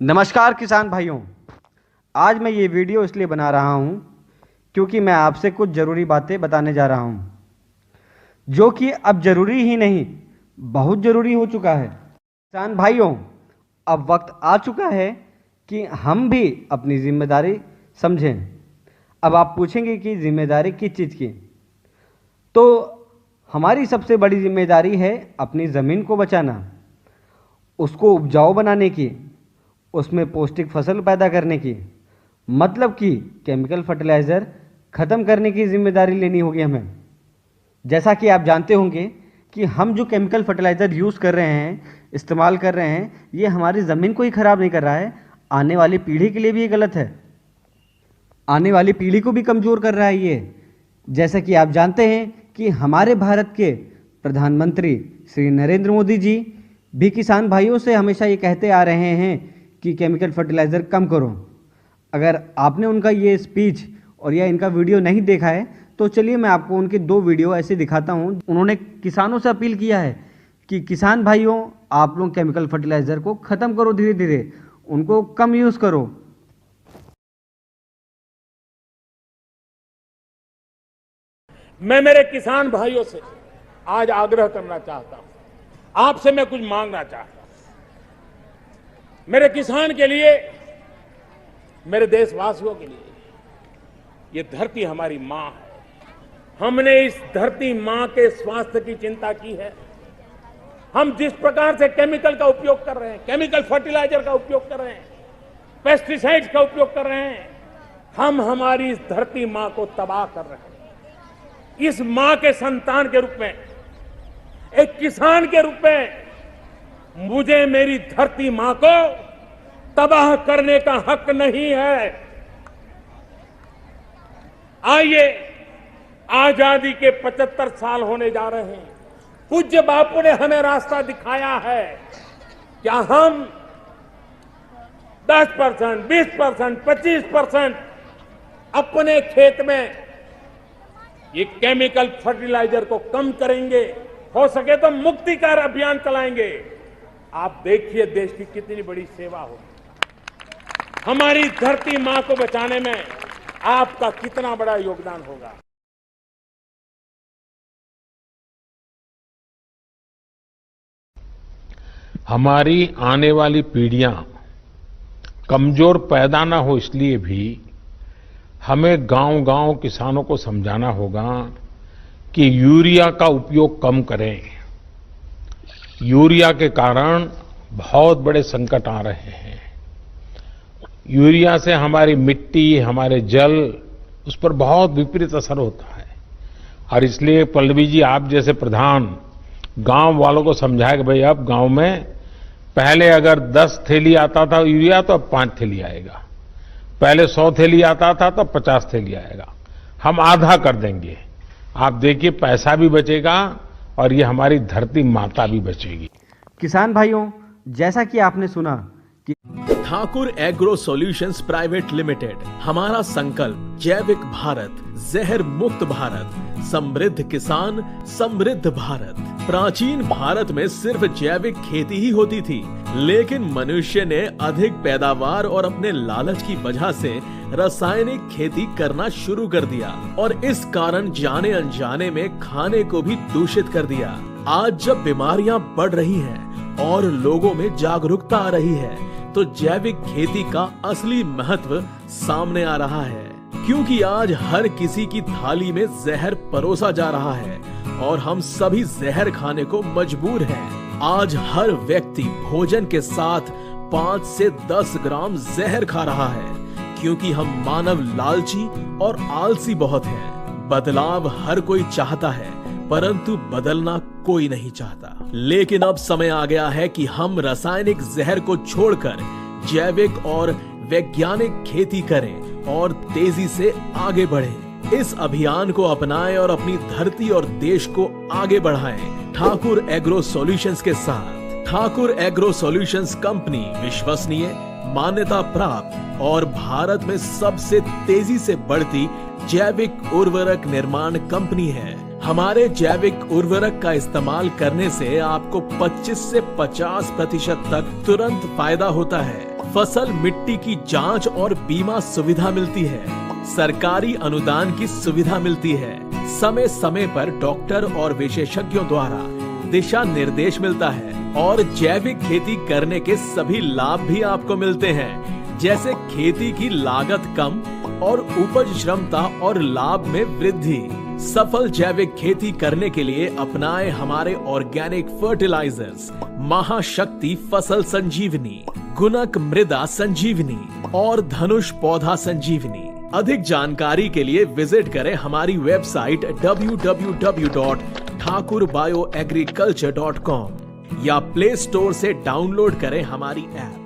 नमस्कार किसान भाइयों। आज मैं ये वीडियो इसलिए बना रहा हूँ क्योंकि मैं आपसे कुछ ज़रूरी बातें बताने जा रहा हूँ जो कि अब ज़रूरी ही नहीं, बहुत ज़रूरी हो चुका है। किसान भाइयों, अब वक्त आ चुका है कि हम भी अपनी जिम्मेदारी समझें। अब आप पूछेंगे कि जिम्मेदारी किस चीज़ की? तो हमारी सबसे बड़ी जिम्मेदारी है अपनी ज़मीन को बचाना, उसको उपजाऊ बनाने की, उसमें पौष्टिक फसल पैदा करने की, मतलब कि केमिकल फर्टिलाइज़र ख़त्म करने की जिम्मेदारी लेनी होगी हमें। जैसा कि आप जानते होंगे कि हम जो केमिकल फर्टिलाइज़र यूज़ कर रहे हैं, इस्तेमाल कर रहे हैं, ये हमारी ज़मीन को ही ख़राब नहीं कर रहा है, आने वाली पीढ़ी के लिए भी ये गलत है। आने वाली पीढ़ी को भी कमज़ोर कर रहा है ये। जैसा कि आप जानते हैं कि हमारे भारत के प्रधानमंत्री श्री नरेंद्र मोदी जी भी किसान भाइयों से हमेशा ये कहते आ रहे हैं कि केमिकल फर्टिलाइज़र कम करो। अगर आपने उनका ये स्पीच और या इनका वीडियो नहीं देखा है तो चलिए मैं आपको उनके दो वीडियो ऐसे दिखाता हूँ। उन्होंने किसानों से अपील किया है कि किसान भाइयों, आप लोग केमिकल फर्टिलाइज़र को ख़त्म करो, धीरे धीरे उनको कम यूज़ करो। मैं मेरे किसान भाइयों से आज आग्रह करना चाहता हूं, आपसे मैं कुछ मांगना चाहता हूं। मेरे किसान के लिए, मेरे देशवासियों के लिए, ये धरती हमारी मां है। हमने इस धरती मां के स्वास्थ्य की चिंता की है। हम जिस प्रकार से केमिकल का उपयोग कर रहे हैं, केमिकल फर्टिलाइजर का उपयोग कर रहे हैं, पेस्टिसाइड्स का उपयोग कर रहे हैं, हम हमारी इस धरती मां को तबाह कर रहे हैं। इस मां के संतान के रूप में, एक किसान के रूप में, मुझे मेरी धरती मां को तबाह करने का हक नहीं है। आइए, आजादी के 75 साल होने जा रहे हैं। पूज्य बापू ने हमें रास्ता दिखाया है। क्या हम 10%, 20%, 25% अपने खेत में ये केमिकल फर्टिलाइजर को कम करेंगे? हो सके तो मुक्तिकार अभियान चलाएंगे। आप देखिए देश की कितनी बड़ी सेवा होगी। हमारी धरती मां को बचाने में आपका कितना बड़ा योगदान होगा। हमारी आने वाली पीढ़ियां कमजोर पैदा ना हो, इसलिए भी हमें गांव-गांव किसानों को समझाना होगा कि यूरिया का उपयोग कम करें। यूरिया के कारण बहुत बड़े संकट आ रहे हैं। यूरिया से हमारी मिट्टी, हमारे जल, उस पर बहुत विपरीत असर होता है। और इसलिए पल्लवी जी, आप जैसे प्रधान गांव वालों को समझाए कि भाई अब गांव में पहले अगर 10 थैली आता था यूरिया तो अब 5 थैली आएगा, पहले 100 थैली आता था तो 50 थैली आएगा। हम आधा कर देंगे। आप देखिए, पैसा भी बचेगा और ये हमारी धरती माता भी बचेगी। किसान भाइयों, जैसा कि आपने सुना कि Thakur agro solutions private limited, हमारा संकल्प जैविक भारत, जहर मुक्त भारत, समृद्ध किसान, समृद्ध भारत। प्राचीन भारत में सिर्फ जैविक खेती ही होती थी, लेकिन मनुष्य ने अधिक पैदावार और अपने लालच की वजह से रासायनिक खेती करना शुरू कर दिया और इस कारण जाने अनजाने में खाने को भी दूषित कर दिया। आज जब बीमारियां बढ़ रही हैं और लोगों में जागरूकता आ रही है, तो जैविक खेती का असली महत्व सामने आ रहा है, क्योंकि आज हर किसी की थाली में जहर परोसा जा रहा है और हम सभी जहर खाने को मजबूर हैं। आज हर व्यक्ति भोजन के साथ 5 से 10 ग्राम जहर खा रहा है, क्योंकि हम मानव लालची और आलसी बहुत हैं। बदलाव हर कोई चाहता है, परंतु बदलना कोई नहीं चाहता। लेकिन अब समय आ गया है कि हम रासायनिक जहर को छोड़कर जैविक और वैज्ञानिक खेती करें और तेजी से आगे बढ़ें। इस अभियान को अपनाएं और अपनी धरती और देश को आगे बढ़ाएं। ठाकुर एग्रो सॉल्यूशंस के साथ। ठाकुर एग्रो सॉल्यूशंस कंपनी विश्वसनीय, मान्यता प्राप्त और भारत में सबसे तेजी से बढ़ती जैविक उर्वरक निर्माण कंपनी है। हमारे जैविक उर्वरक का इस्तेमाल करने से आपको 25 से 50% तक तुरंत फायदा होता है। फसल मिट्टी की जांच और बीमा सुविधा मिलती है, सरकारी अनुदान की सुविधा मिलती है, समय समय पर डॉक्टर और विशेषज्ञों द्वारा दिशा निर्देश मिलता है और जैविक खेती करने के सभी लाभ भी आपको मिलते हैं, जैसे खेती की लागत कम और उपज क्षमता और लाभ में वृद्धि। सफल जैविक खेती करने के लिए अपनाएं हमारे ऑर्गेनिक फर्टिलाइजर्स महाशक्ति फसल संजीवनी, गुणक मृदा संजीवनी और धनुष पौधा संजीवनी। अधिक जानकारी के लिए विजिट करें हमारी वेबसाइट www.thakurbioagriculture.com या प्ले स्टोर से डाउनलोड करें हमारी ऐप।